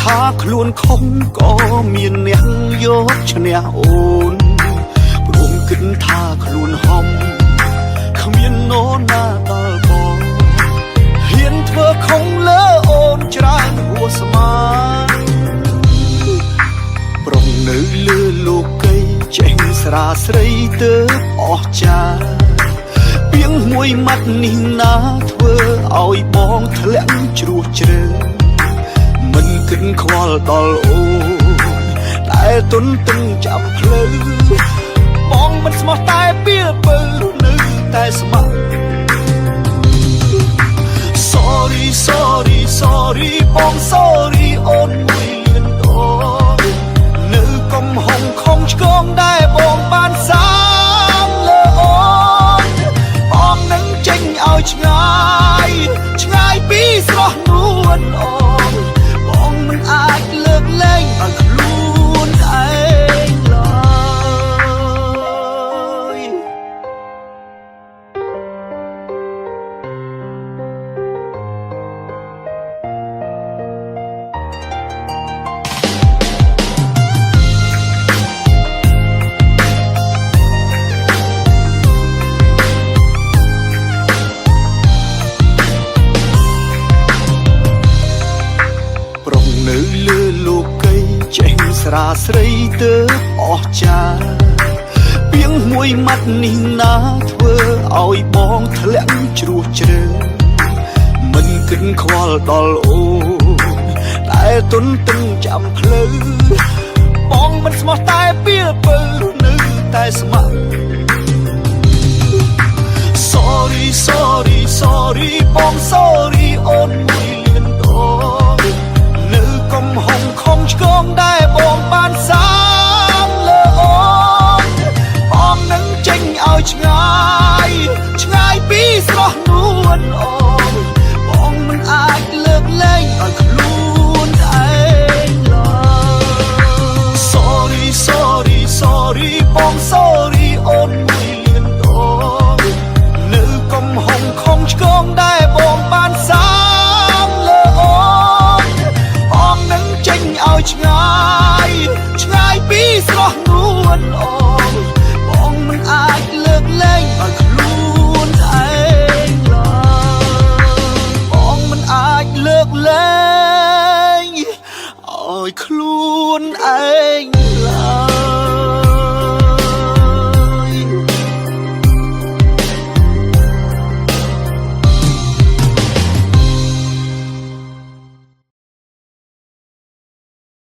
ថាខ្លួនខំក៏មានអ្នកយកឈ្នះអូនព្រមគិតថាខ្លួនហំគ្មាននរណាដល់បងហ៊ានធ្វើខំលើអូនច្រើនហួស្មានប្រុងនៅលើលោកីចេញស្រាស្រីទៅអស់ចាពីងមួយម៉ាត់នេះណាធ្វើឲ្យបងធ្លាក់ជ្រោះជ្រៅមិនគិតខ្វល់ដល់អូនតែទុនទឹងចាំផ្លូវបងមិនស្មោះតែពីពើនៅតែស្មោះ Sorry sorry sorry បង sorry អូនមួយលឿនដងនៅកំហុងខំឆ្កងដែលបងបានសាងលើអូនបងនឹងចេញឲ្យឆ្ងាយឆ្ងាយពីស្រស់នួនអូនបងមិនអាចលើកលែងឲ្យខ្លួនឯងឡើយ ប្រុងនៅលើលោកីចេញស្រាស្រីទៅអស់ចាពីងមួយម៉ាត់នេះណាធ្វើឲ្យបងធ្លាក់ជ្រោះជ្រៅមិនគិតខ្វល់ដល់អូនតែទុនទឹងចាំផ្លូវបងមិនស្មោះតែពីពើនៅតែស្មោះ Sorry sorry sorry បង sorry អូនមួយលឿនដង នៅកំហុងខំឆ្កងដែលបងបានសាងលើអូនបងនឹងចេញឲ្យឆ្ងាយឆ្ងាយពីស្រស់នួនអូនបងមិនអាចលើកលែងឲ្យខ្លួនឯងឡើយ Sorry sorry sorry បង sorry អូនមួយលឿនដង នៅកំហុងខំឆ្កងដែលបងបានសាងលើអូនបងនឹងចេញឲ្យឆ្ងាយឆ្ងាយពីស្រស់នួនអូនបងមិនអាចលើកលែងឲ្យខ្លួនឯងឡើយបងមិនអាចលើកលែងឲ្យខ្លួន